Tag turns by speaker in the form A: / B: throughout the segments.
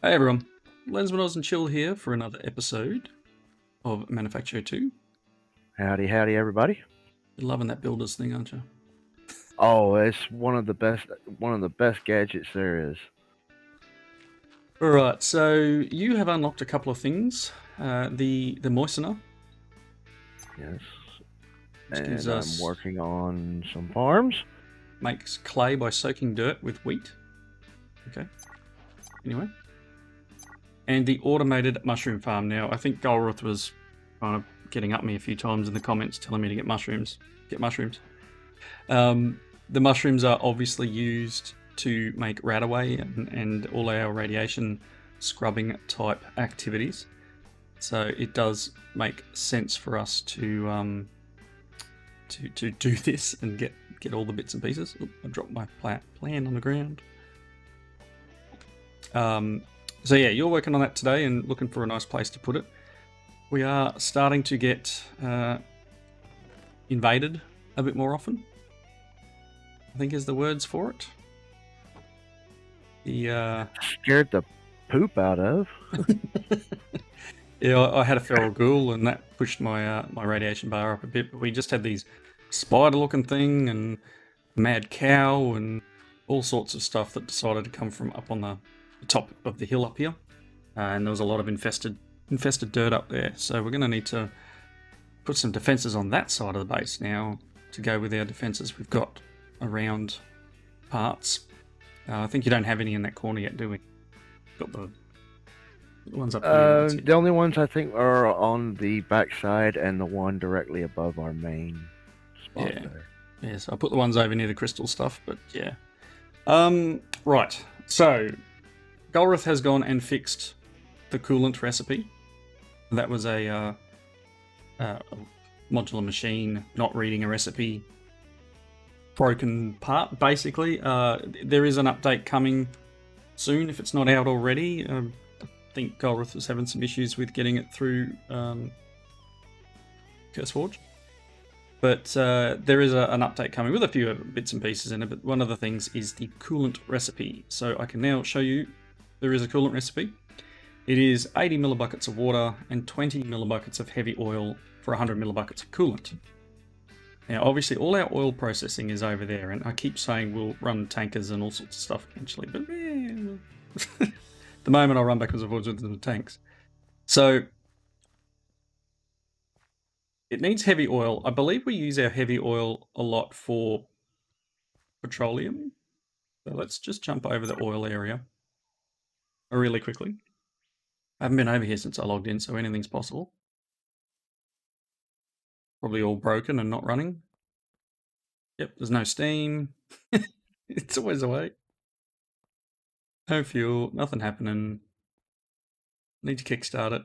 A: Hey everyone, Lensmanoz and Chill here for another episode of Manufactio 2.
B: Howdy, howdy, everybody.
A: You're loving that builders thing, aren't you?
B: Oh, it's one of the best gadgets there is.
A: Alright, so you have unlocked a couple of things. The moistener.
B: Yes.
A: Which gives
B: And
A: us,
B: I'm working on some farms.
A: makes clay by soaking dirt with wheat. Okay. Anyway. And the automated mushroom farm. Now, I think Golrith was kind of getting up me a few times in the comments telling me to get mushrooms. The mushrooms are obviously used to make radaway and all our radiation scrubbing type activities. So it does make sense for us to do this and get all the bits and pieces. Oop, I dropped my plan on the ground. So yeah, you're working on that today and looking for a nice place to put it. We are starting to get invaded a bit more often, I think is the words for it. The
B: Scared the poop out of.
A: yeah, I had a feral ghoul and that pushed my my radiation bar up a bit. But we just had these spider-looking thing and mad cow and all sorts of stuff that decided to come from up on the top of the hill up here, and there was a lot of infested dirt up there. So we're going to need to put some defenses on that side of the base now to go with our defenses we've got around parts. I think you don't have any in that corner yet, do we? Got the ones up here.
B: The only ones I think are on the backside and the one directly above our main spot there.
A: Yeah, so I put the ones over near the crystal stuff, but yeah. Right, so Golrith has gone and fixed the Coolant Recipe. That was a modular machine not reading a recipe broken part, basically. There is an update coming soon if it's not out already. I think Golrith was having some issues with getting it through CurseForge. But there is an update coming with a few bits and pieces in it, but one of the things is the Coolant Recipe. So I can now show you there is a coolant recipe. It is 80 millibuckets of water and 20 millibuckets of heavy oil for 100 millibuckets of coolant. Now, obviously, all our oil processing is over there, and I keep saying we'll run tankers and all sorts of stuff eventually, but the moment I'll run backwards and forwards with the tanks. So it needs heavy oil. I believe we use our heavy oil a lot for petroleum. So let's just jump over the oil area really quickly. I haven't been over here since I logged in, so anything's possible. Probably all broken and not running. Yep, there's no steam. It's always away. No fuel, nothing happening. Need to kickstart it.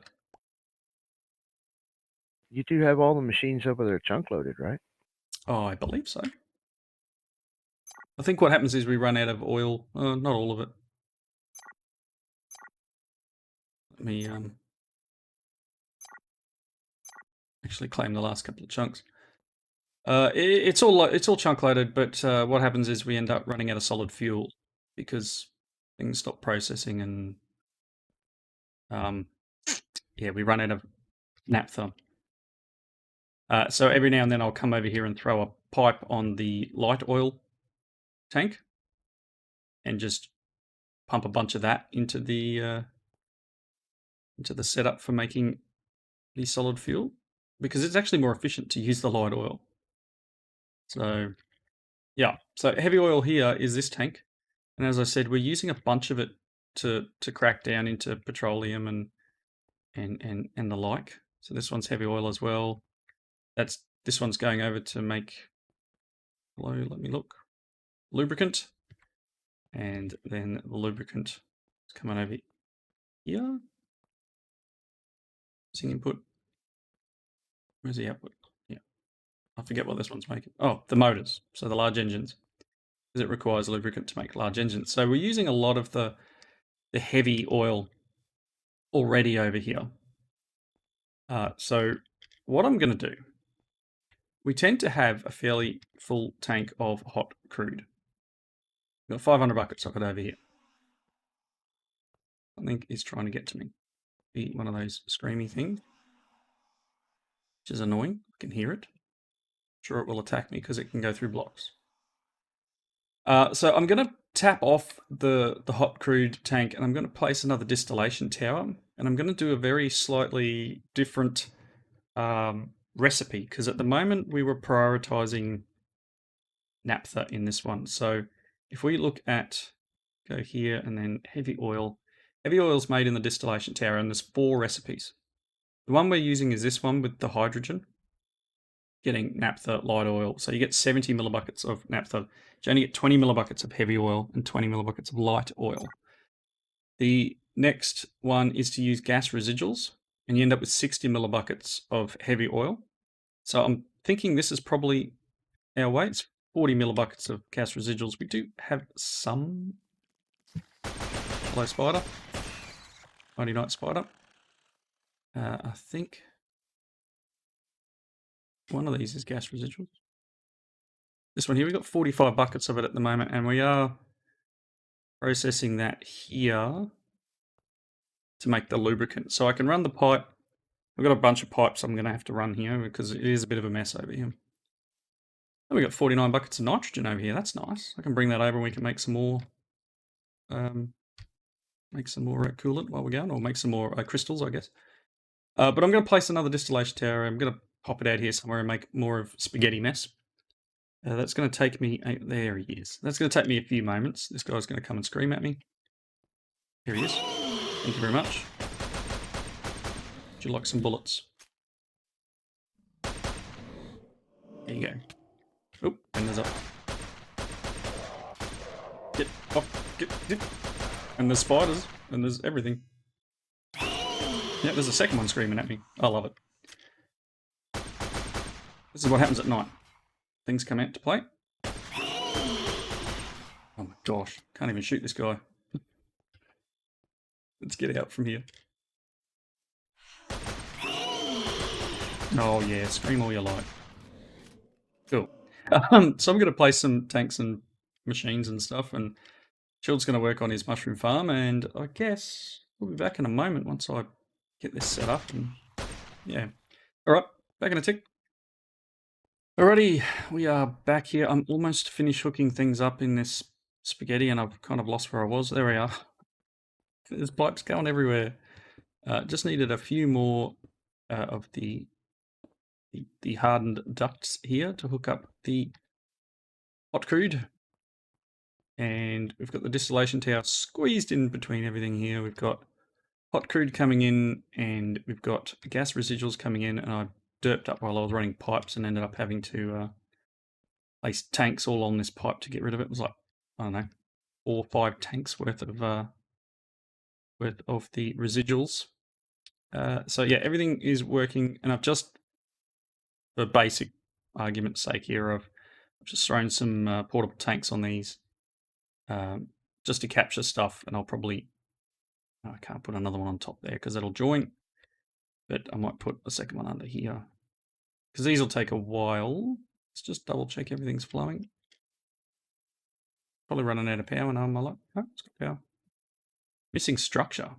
B: You do have all the machines over there chunk loaded, right?
A: Oh, I believe so. I think what happens is we run out of oil. Not all of it. Let me actually claim the last couple of chunks. It's all chunk loaded, but what happens is we end up running out of solid fuel because things stop processing and yeah, we run out of naphtha. So every now and then I'll come over here and throw a pipe on the light oil tank and just pump a bunch of that into the setup for making the solid fuel, because it's actually more efficient to use the light oil. So yeah, so heavy oil here is this tank, and as I said, we're using a bunch of it to crack down into petroleum and the like. So this one's heavy oil as well. This one's going over to make, hello, let me look, lubricant, and then the lubricant is coming over here. Using input. Where's the output? Yeah, I forget what this one's making. Oh, the motors, so the large engines, because it requires lubricant to make large engines. So we're using a lot of the heavy oil already over here. So what I'm going to do, we tend to have a fairly full tank of hot crude. We've got 500 buckets of it over here. Something is trying to get to me. Be one of those screamy things, which is annoying. I can hear it. Sure, it will attack me because it can go through blocks. So I'm going to tap off the hot crude tank, and I'm going to place another distillation tower, and I'm going to do a very slightly different recipe, because at the moment we were prioritizing naphtha in this one. So if we look at, go here and then heavy oil is made in the distillation tower, and there's 4 recipes. The one we're using is this one with the hydrogen, getting naphtha, light oil. So you get 70 millibuckets of naphtha. You only get 20 millibuckets of heavy oil and 20 millibuckets of light oil. The next one is to use gas residuals, and you end up with 60 millibuckets of heavy oil. So I'm thinking this is probably our way. It's 40 millibuckets of gas residuals. We do have some. Hello, spider. Mighty night spider. I think one of these is gas residuals. This one here, we've got 45 buckets of it at the moment, and we are processing that here to make the lubricant. So I can run the pipe. I've got a bunch of pipes I'm going to have to run here because it is a bit of a mess over here. And we've got 49 buckets of nitrogen over here. That's nice. I can bring that over and we can make some more coolant while we're going, or make some more crystals, I guess. But I'm going to place another distillation tower. I'm going to pop it out here somewhere and make more of spaghetti mess. That's going to take me... there he is. That's going to take me a few moments. This guy's going to come and scream at me. Here he is. Thank you very much. Would you like some bullets? There you go. Oh, and there's up. Get off. Get. And there's spiders. And there's everything. Yeah, there's a second one screaming at me. I love it. This is what happens at night. Things come out to play. Oh my gosh. Can't even shoot this guy. Let's get out from here. Oh yeah, scream all you like. Cool. So I'm going to place some tanks and machines and stuff, and Chill's going to work on his mushroom farm, and I guess we'll be back in a moment once I get this set up, and yeah. Alright, back in a tick. Alrighty, we are back here. I'm almost finished hooking things up in this spaghetti, and I've kind of lost where I was. There we are. There's pipes going everywhere. Just needed a few more of the hardened ducts here to hook up the hot crude. And we've got the distillation tower squeezed in between everything here. We've got hot crude coming in, and we've got gas residuals coming in, and I derped up while I was running pipes and ended up having to place tanks all on this pipe to get rid of it. It was like, I don't know, 4 or 5 tanks worth of the residuals. So yeah, everything is working, and I've just, for basic argument's sake here, I've just thrown some portable tanks on these just to capture stuff, and I'll probably, I can't put another one on top there because it'll join, but I might put a second one under here because these will take a while. Let's just double check everything's flowing. Probably running out of power now. I'm like, oh, it's got power. Missing structure.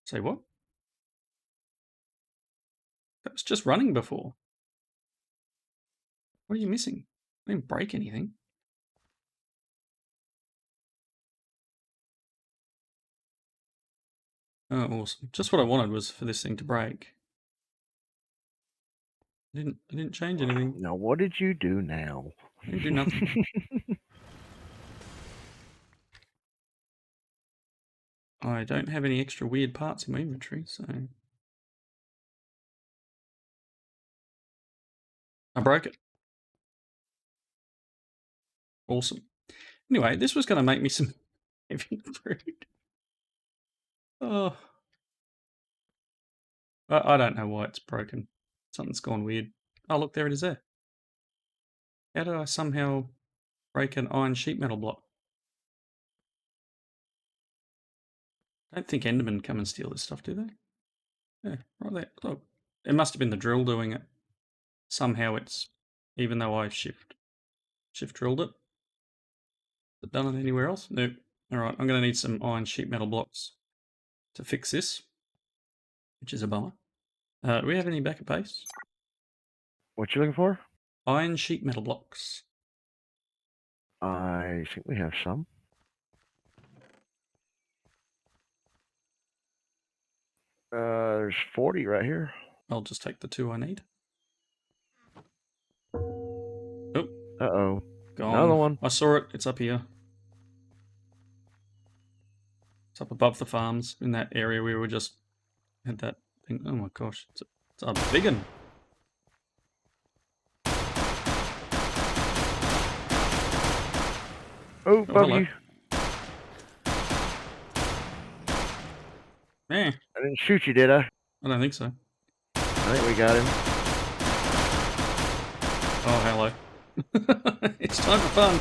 A: Say what? That was just running before. What are you missing? I didn't break anything. Oh, awesome. Just what I wanted was for this thing to break. I didn't change anything.
B: Now, what did you do now?
A: I didn't do nothing. I don't have any extra weird parts in my inventory, so... I broke it. Awesome. Anyway, this was going to make me some heavy fruit. Oh. I don't know why it's broken. Something's gone weird. Oh, look, there it is there. How did I somehow break an iron sheet metal block? I don't think Endermen come and steal this stuff, do they? Yeah, right there. Look, it must have been the drill doing it. Somehow it's, even though I shift drilled it. Has it done it anywhere else? Nope. Alright, I'm going to need some iron sheet metal blocks. to fix this, which is a bummer. Do we have any backup base?
B: What you looking for?
A: Iron sheet metal blocks.
B: I think we have some. There's 40 right here.
A: I'll just take the 2 I need. Oh,
B: Uh-oh.
A: gone.
B: Another one.
A: I saw it. It's up here. It's up above the farms in that area we were just had that thing. Oh my gosh, it's a big one.
B: Oh, above
A: hello.
B: you.
A: Eh,
B: I didn't shoot you, did I?
A: I don't think so.
B: I think we got him.
A: Oh, hello. It's time for fun.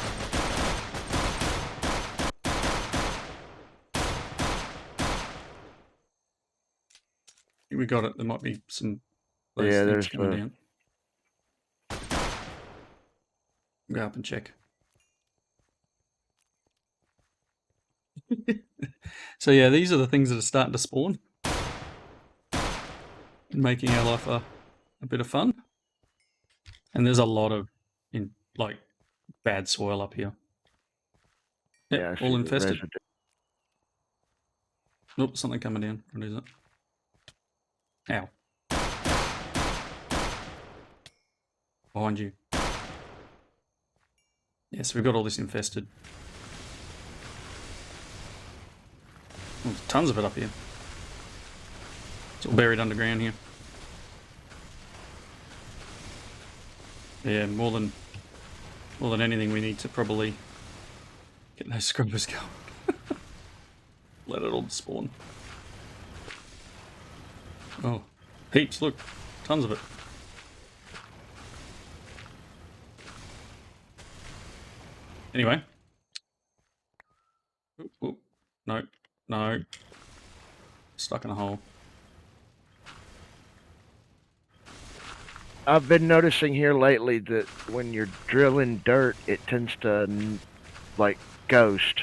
A: I think we got it. There might be some those
B: Yeah,
A: things
B: there's
A: coming down. Go up and check. So yeah, these are the things that are starting to spawn, making our life a bit of fun. And there's a lot of bad soil up here. Yep,
B: yeah, I
A: all
B: see the
A: infested.
B: residue.
A: Nope, something coming down. What is it? Ow. Behind you. Yes, we've got all this infested. Well, there's tons of it up here. It's all buried underground here. Yeah, more than anything, we need to probably get those scrubbers going. Let it all spawn. Oh, heaps! Look, tons of it. Anyway. Oop, oop. No, no. Stuck in a hole.
B: I've been noticing here lately that when you're drilling dirt, it tends to, like, ghost.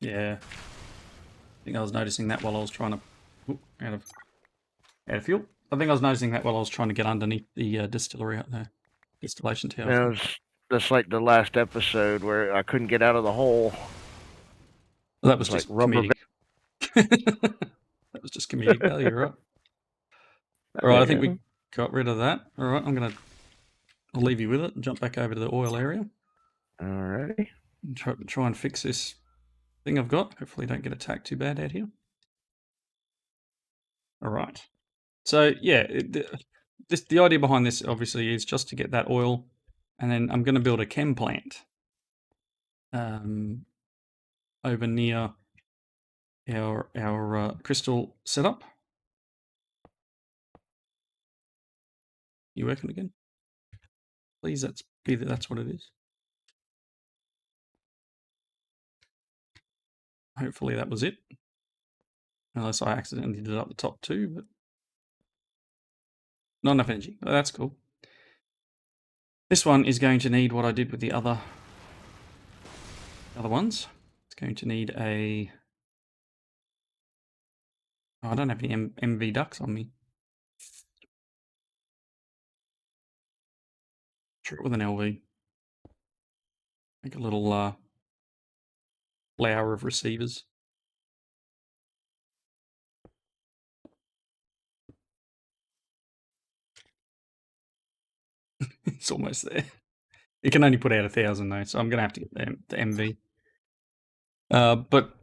A: Yeah. I think I was noticing that while I was trying to... Oop, out of fuel. I think I was noticing that while I was trying to get underneath the distillery out there. Distillation tower.
B: Now, it's just like the last episode where I couldn't get out of the hole.
A: Well, that was
B: Like
A: just
B: rubber
A: comedic. That was just comedic value, right? Alright, I think we got rid of that. Alright, I'll leave you with it and jump back over to the oil area.
B: Alrighty.
A: And try and fix this thing I've got. Hopefully don't get attacked too bad out here. Alright. So, yeah, the idea behind this, obviously, is just to get that oil, and then I'm going to build a chem plant over near our crystal setup. You working again? Please, that's what it is. Hopefully that was it. Unless I accidentally did it up the top too, but not enough energy. Oh, that's cool. This one is going to need what I did with the other ones. It's going to need a... Oh, I don't have any MV ducts on me. Try it with an LV. Make a little flower of receivers. It's almost there. It can only put out 1,000 though, so I'm gonna have to get the MV. But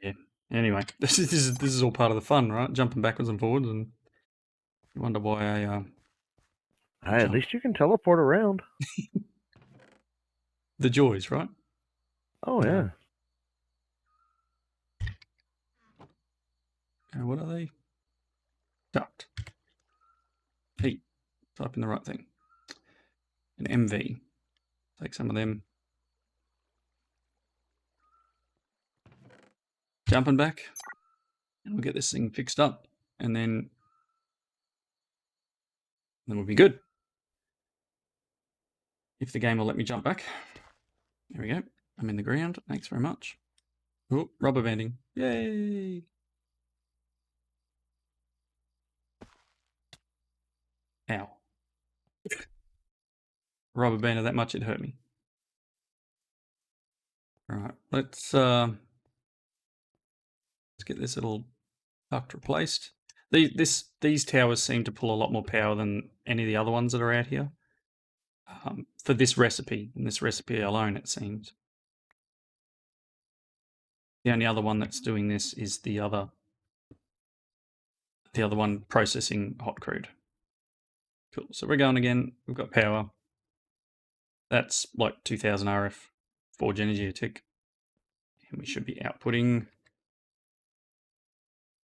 A: yeah. Anyway, this is all part of the fun, right? Jumping backwards and forwards, and you wonder why I
B: Hey, at least you can teleport around.
A: the joys, right?
B: Oh yeah.
A: What are they? Duct. Heat. Type in the right thing. An MV. Take some of them. Jumping back. And we'll get this thing fixed up. And then we'll be good. If the game will let me jump back. There we go. I'm in the ground. Thanks very much. Oh, rubber banding. Yay! Ow. Rubber banded that much, it hurt me. Alright, let's get this little duct replaced. These towers seem to pull a lot more power than any of the other ones that are out here. For this recipe, and this recipe alone, it seems. The only other one that's doing this is the other one processing hot crude. Cool. So we're going again. We've got power. That's like 2000 RF, forge energy a tick. And we should be outputting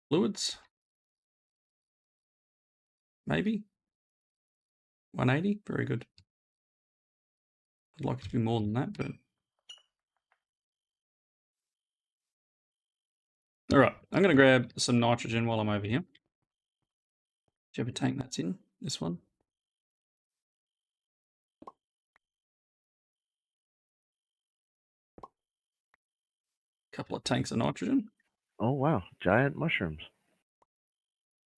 A: fluids. Maybe 180. Very good. I'd like it to be more than that, but all right. I'm going to grab some nitrogen while I'm over here. Do you have a tank that's in this one? Couple of tanks of nitrogen.
B: Oh wow, giant mushrooms.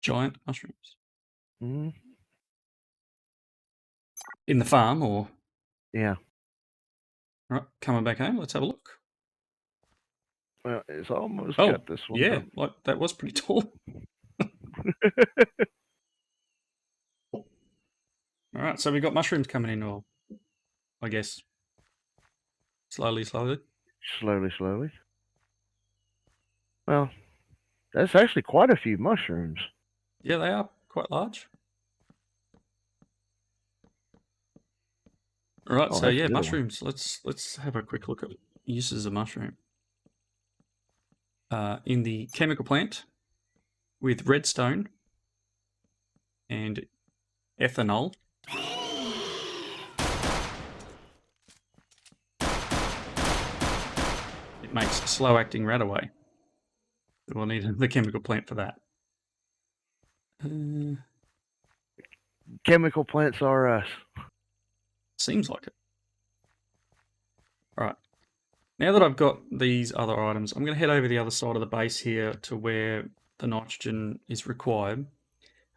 A: Giant mushrooms.
B: Mm.
A: In the farm, or?
B: Yeah.
A: All right, coming back home. Let's have a look.
B: Well, it's almost
A: Oh,
B: got this one
A: yeah,
B: up.
A: like that was pretty tall. All right, so we got mushrooms coming in, or I guess slowly.
B: Slowly. Well, that's actually quite a few mushrooms.
A: Yeah, they are quite large. All right,
B: Oh,
A: so
B: that's a
A: yeah,
B: good one.
A: mushrooms. Let's have a quick look at uses of mushroom. In the chemical plant with redstone and ethanol. It makes slow-acting radaway. We'll need the chemical plant for that.
B: Chemical plants are us.
A: Seems like it. All right. Now that I've got these other items, I'm going to head over the other side of the base here to where the nitrogen is required.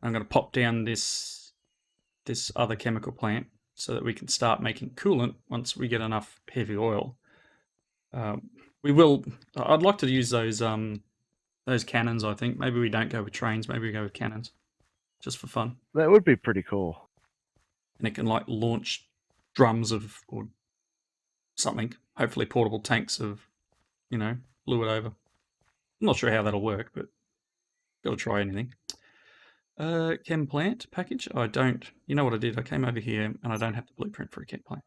A: I'm going to pop down this other chemical plant so that we can start making coolant once we get enough heavy oil. We will. I'd like to use those cannons. I think maybe we don't go with trains. Maybe we go with cannons, just for fun.
B: That would be pretty cool.
A: And it can like launch drums of or something. Hopefully portable tanks of, fluid over. I'm not sure how that'll work, but got to try anything. Chem plant package. I don't. You know what I did? I came over here and I don't have the blueprint for a chem plant.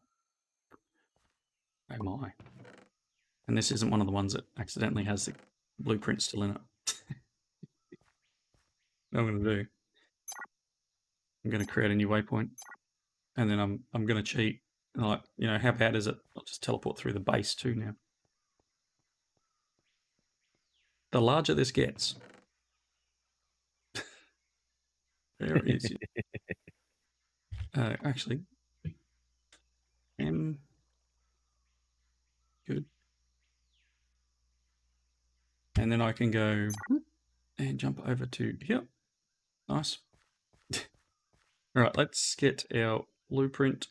A: Oh my. And this isn't one of the ones that accidentally has the blueprint still in it. What I'm going to do, I'm going to create a new waypoint, and then I'm going to cheat. And like, how bad is it? I'll just teleport through the base too now. The larger this gets. There it is. Actually, good. And then I can go and jump over to here. Nice. All right, let's get our blueprint.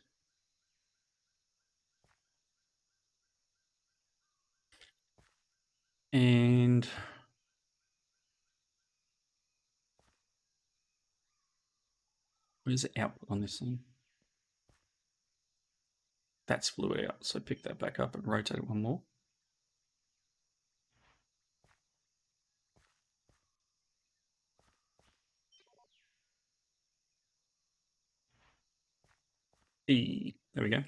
A: And where's the output on this thing? That's fluid out, so pick that back up and rotate it one more. There we go.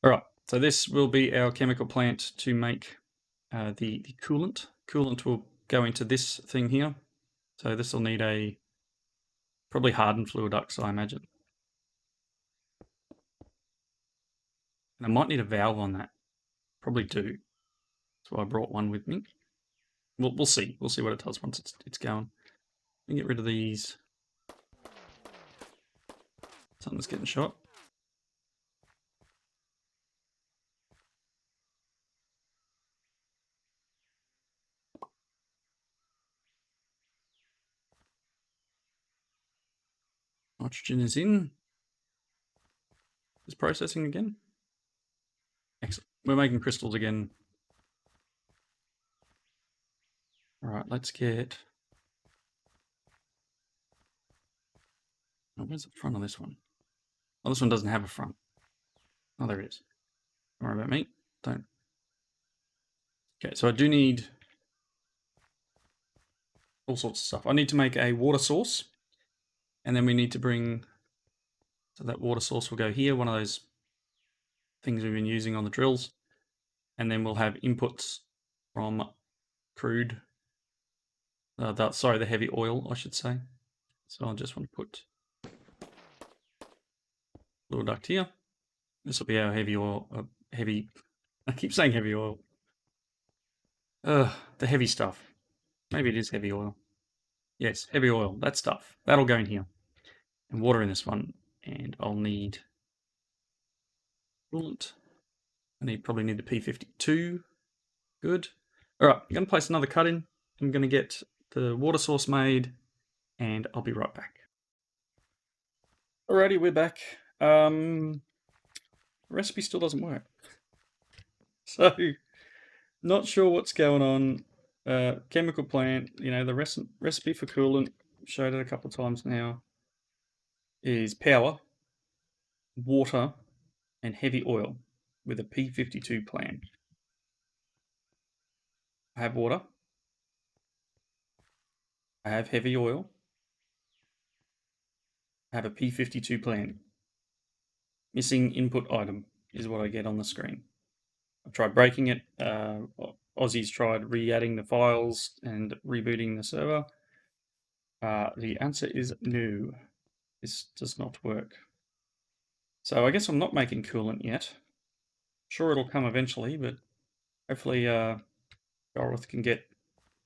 A: All right, so this will be our chemical plant to make the coolant. Coolant will go into this thing here. So this will need a probably hardened fluid ducts, I imagine. And I might need a valve on that. Probably do. So I brought one with me. We'll see. We'll see what it does once it's going. Let me get rid of these. Something's getting shot. Nitrogen is in. Is processing again? Excellent. We're making crystals again. All right, let's get... Oh, where's the front of this one? Oh, this one doesn't have a front. Oh, there it is. Don't worry about me. Don't. Okay, so I do need all sorts of stuff. I need to make a water source, and then we need to bring... So that water source will go here, one of those things we've been using on the drills, and then we'll have inputs from crude... the heavy oil, I should say. So I'll just want to put a little duct here. This will be our heavy oil, I keep saying heavy oil. The heavy stuff. Maybe it is heavy oil. Yes, heavy oil, that stuff. That'll go in here. And water in this one. And I'll need coolant. Probably need the P52. Good. Alright, I'm going to place another cut in. I'm going to get the water source made, and I'll be right back. Alrighty, we're back. The recipe still doesn't work. So, not sure what's going on. Chemical plant, the recipe for coolant, showed it a couple of times now, is power, water, and heavy oil with a P52 plan. I have water. I have heavy oil. I have a P52 plan. Missing input item is what I get on the screen. I've tried breaking it. Aussie's tried re-adding the files and rebooting the server. The answer is no. This does not work. So I guess I'm not making coolant yet. Sure, it'll come eventually, but hopefully Golrith can get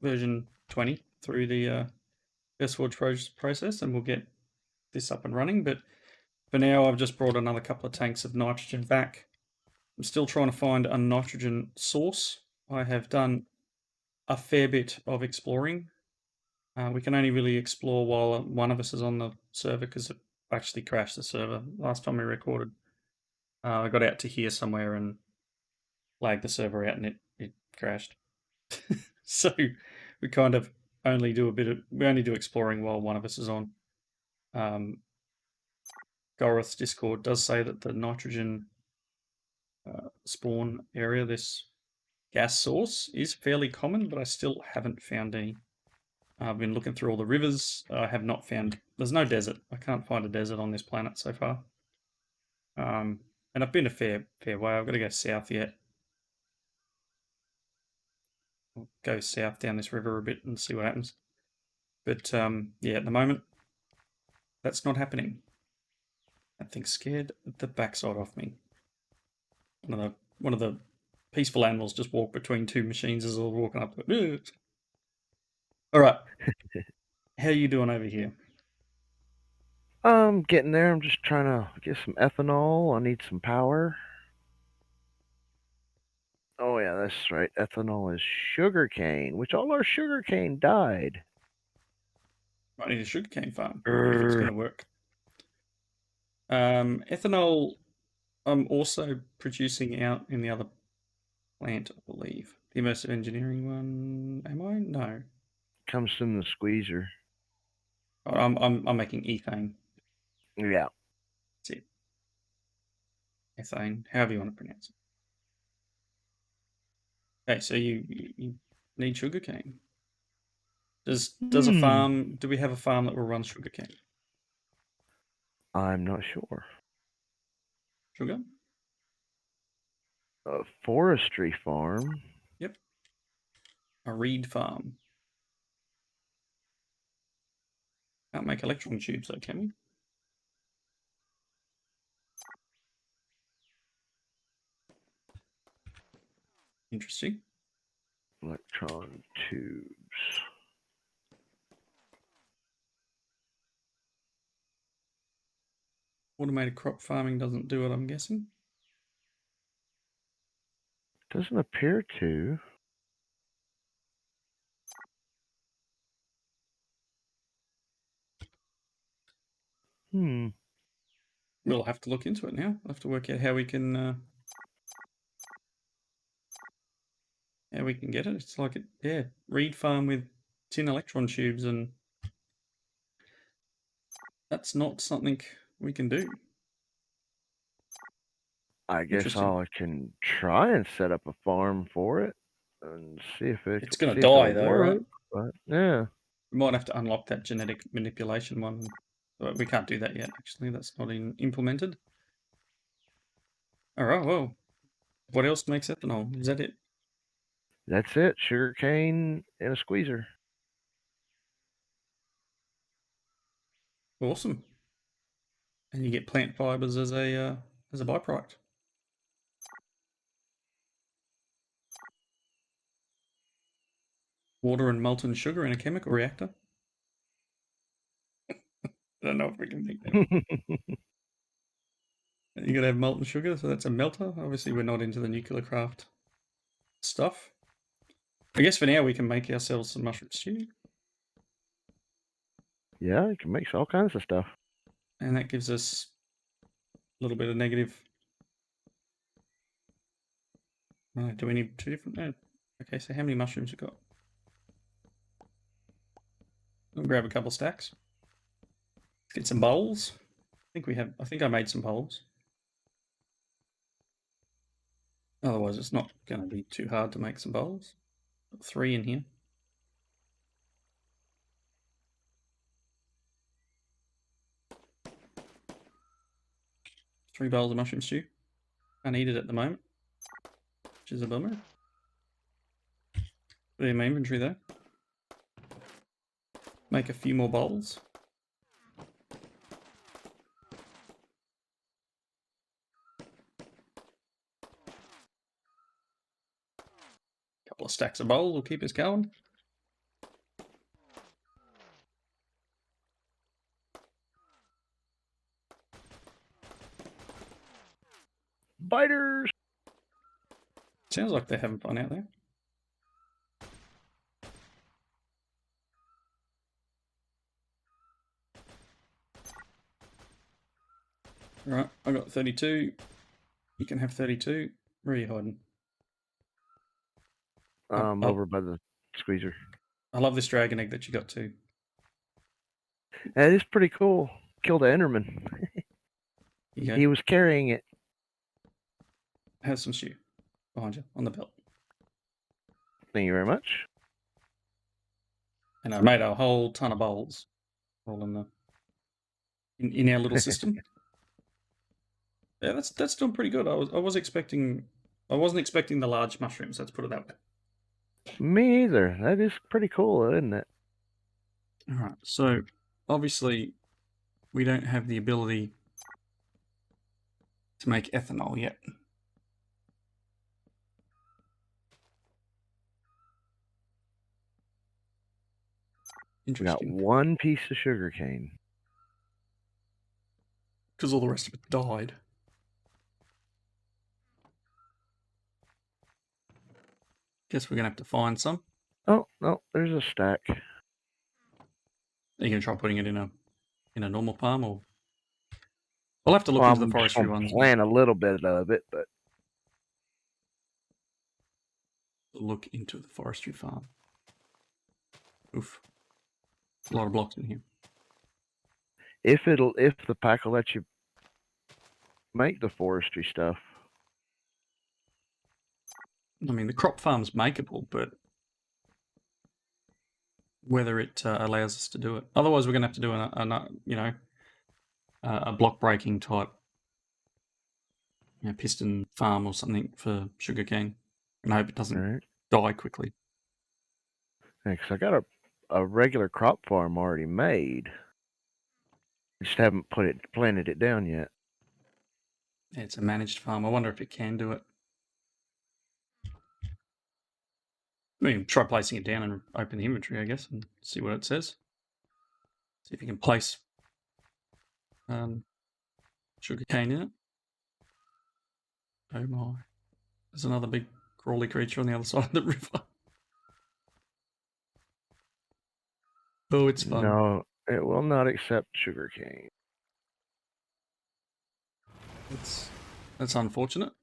A: version 20 through the First Forge process, and we'll get this up and running. But for now, I've just brought another couple of tanks of nitrogen back. I'm still trying to find a nitrogen source. I have done a fair bit of exploring. We can only really explore while one of us is on the server, because it actually crashed the server last time we recorded. I got out to here somewhere and lagged the server out, and it crashed. So we kind of only do exploring while one of us is on. Golrith's Discord does say that the nitrogen spawn area, this gas source, is fairly common, but I still haven't found any. I've been looking through all the rivers. I have not found... There's no desert. I can't find a desert on this planet so far. And I've been a fair way. I've got to go south yet. I'll go south down this river a bit and see what happens. But yeah, at the moment, that's not happening. That thing scared the backside off me. One of the peaceful animals just walked between two machines as I was walking up to it. All right. How are you doing over here?
B: I'm getting there. I'm just trying to get some ethanol. I need some power. Oh yeah, that's right. Ethanol is sugarcane, which all our sugarcane died.
A: Might need a sugarcane farm if it's going to work. Ethanol, I'm also producing out in the other plant, I believe. The immersive engineering one. Am I? No.
B: Comes from the squeezer.
A: Oh, I'm making ethane.
B: Yeah.
A: That's it. Ethane, however you want to pronounce it. Okay, so you need sugarcane. Does a farm? Do we have a farm that will run sugarcane?
B: I'm not sure.
A: Sugar?
B: A forestry farm.
A: Yep. A reed farm. Can't make electron tubes though, can we? Interesting.
B: Electron tubes.
A: Automated crop farming doesn't do it, I'm guessing.
B: Doesn't appear to.
A: We'll have to look into it now. We'll have to work out how we can get it. It's like reed farm with tin electron tubes, and that's not something we can do.
B: I guess
A: Interesting.
B: I can try and set up a farm for it and see if
A: It's gonna
B: see if
A: die
B: it'll
A: though,
B: work.
A: right?
B: But yeah,
A: We might have to unlock that genetic manipulation one. But we can't do that yet, actually. That's not implemented. Alright, well. What else makes ethanol? Is that it?
B: that's it. Sugar cane and a squeezer.
A: Awesome. And you get plant fibers as a byproduct. Water and molten sugar in a chemical reactor. I don't know if we can make that. You gotta have molten sugar, so that's a melter. Obviously, we're not into the nuclear craft stuff. I guess for now we can make ourselves some mushroom stew,
B: Yeah, you can make all kinds of stuff.
A: and that gives us a little bit of negative. Do we need 2 different? No. Okay, so how many mushrooms we got? We'll grab a couple stacks. Get some bowls. I think I made some bowls. Otherwise, it's not going to be too hard to make some bowls. Got 3 in here. Three bowls of mushroom stew. Can't eat it at the moment, which is a bummer. Put it in my inventory though. Make a few more bowls. Couple of stacks of bowls will keep us going.
B: Biters.
A: Sounds like they're having fun out there. Right, I got 32. You can have 32. Where are you hiding?
B: Over by the squeezer.
A: I love this dragon egg that you got too.
B: That is pretty cool. Killed an Enderman. He was carrying it.
A: Have some stew behind you on the belt.
B: Thank you very much.
A: And I made a whole ton of bowls all in our little system. Yeah, that's doing pretty good. I wasn't expecting the large mushrooms, let's put it that way.
B: Me either. That is pretty cool, isn't it?
A: Alright, so obviously we don't have the ability to make ethanol yet.
B: We got
A: Interesting.
B: 1 piece of sugar cane.
A: Because all the rest of it died. Guess we're gonna have to find some.
B: Oh no, there's a stack.
A: Are you gonna try putting it in a normal farm, or I'll have to look into the forestry ones.
B: Plant a little bit of it, but
A: Look into the forestry farm. Oof. A lot of blocks in here.
B: if the pack will let you make the forestry stuff.
A: I mean, the crop farm's makeable, but whether it allows us to do it. Otherwise, we're going to have to do a block breaking type, piston farm or something for sugarcane, and I hope it doesn't die quickly.
B: Yeah, 'cause I got a regular crop farm already made. I just haven't planted it down yet.
A: Yeah, it's a managed farm. I wonder if it can do it. I mean, try placing it down and open the inventory, I guess, and see what it says. See if you can place sugarcane in it. Oh my. There's another big crawly creature on the other side of the river. Oh, it's fun.
B: No, it will not accept sugarcane.
A: That's unfortunate.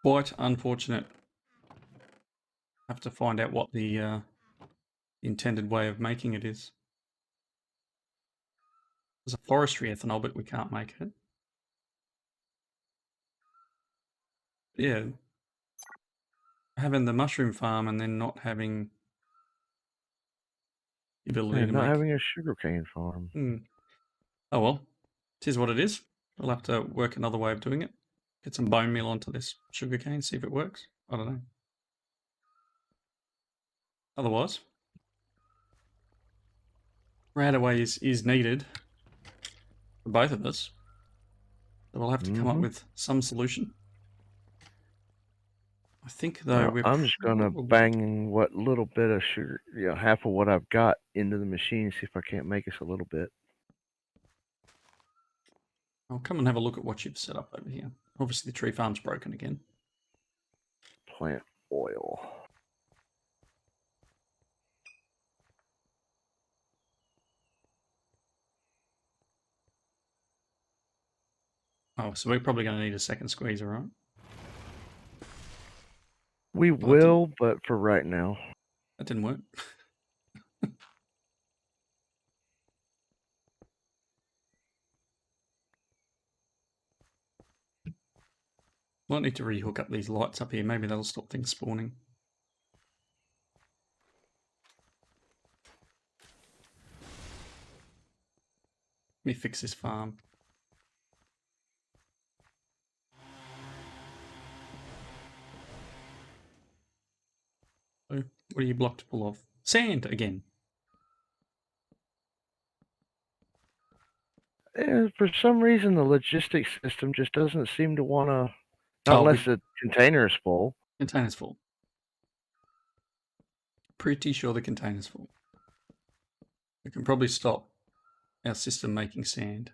A: Quite unfortunate. Have to find out what the intended way of making it is. There's a forestry ethanol, but we can't make it. Yeah. Having the mushroom farm and then not having the ability to
B: not
A: make...
B: having a sugarcane farm.
A: Oh well, 'tis what it is. We'll have to work another way of doing it. Get some bone meal onto this sugarcane, see if it works. I don't know. Otherwise, Radaway is needed for both of us. So we'll have to come up with some solution. I think though
B: Well,
A: we're
B: I'm just gonna bang what little bit of sugar, half of what I've got into the machine, see if I can't make us a little bit.
A: I'll come and have a look at what you've set up over here. Obviously the tree farm's broken again.
B: Plant oil.
A: Oh, so we're probably going to need a second squeezer, right?
B: We will, but for right now.
A: That didn't work. Might need to rehook up these lights up here. Maybe that'll stop things spawning. Let me fix this farm. Oh, what are you blocked full of? Sand again.
B: For some reason, the logistics system just doesn't seem to want to, not unless the container is full.
A: Container's full. Pretty sure the container's full. We can probably stop our system making sand.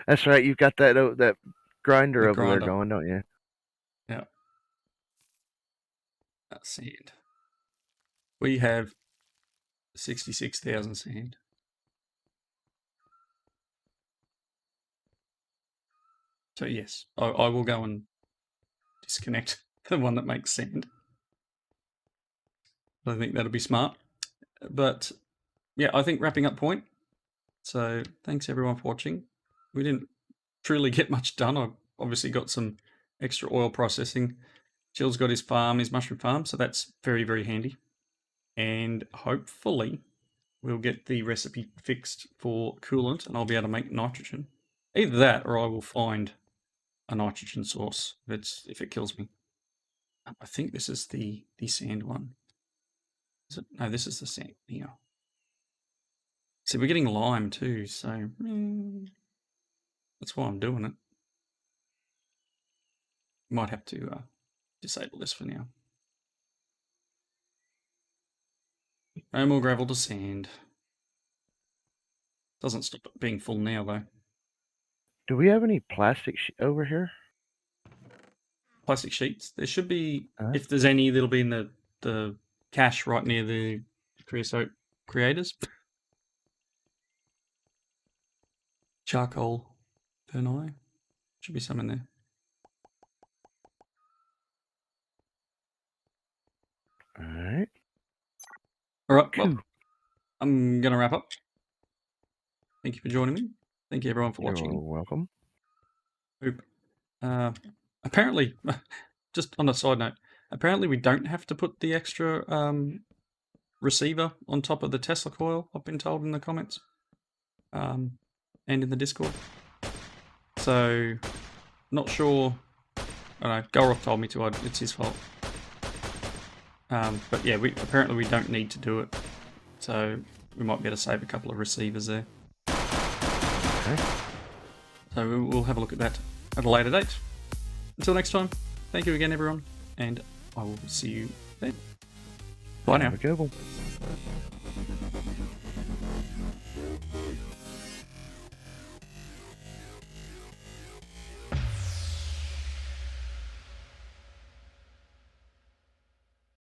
B: That's right. You've got that grinder over there
A: grinder
B: going, don't you?
A: Yeah. That's sand. We have 66,000 sand. So yes, I will go and disconnect the one that makes sand. I think that'll be smart. But yeah, I think wrapping up point. So thanks everyone for watching. We didn't truly get much done. I've obviously got some extra oil processing. Jill's got his farm, his mushroom farm, so that's very, very handy. And hopefully we'll get the recipe fixed for coolant and I'll be able to make nitrogen. Either that or I will find a nitrogen source if it kills me. I think this is the sand one. Is it? No, this is the sand here. See, we're getting lime too, so that's why I'm doing it. Might have to disable this for now. No more gravel to sand. Doesn't stop it being full now though.
B: Do we have any plastic over here?
A: Plastic sheets. There should be, if there's any, that'll be in the cache right near the creosote creators. Charcoal, Pernai. Should be some in there.
B: Alright.
A: Alright, well, I'm going to wrap up. Thank you for joining me. Thank you everyone for watching.
B: You're welcome.
A: Apparently, just on a side note, apparently we don't have to put the extra receiver on top of the Tesla coil, I've been told in the comments. And in the Discord. So, not sure. I don't know, Golrith told me to, it's his fault. But yeah, apparently we don't need to do it. So, we might be able to save a couple of receivers there.
B: Okay.
A: So we'll have a look at that at a later date. Until next time, thank you again everyone, and I will see you then. Bye now.
B: Have a good one.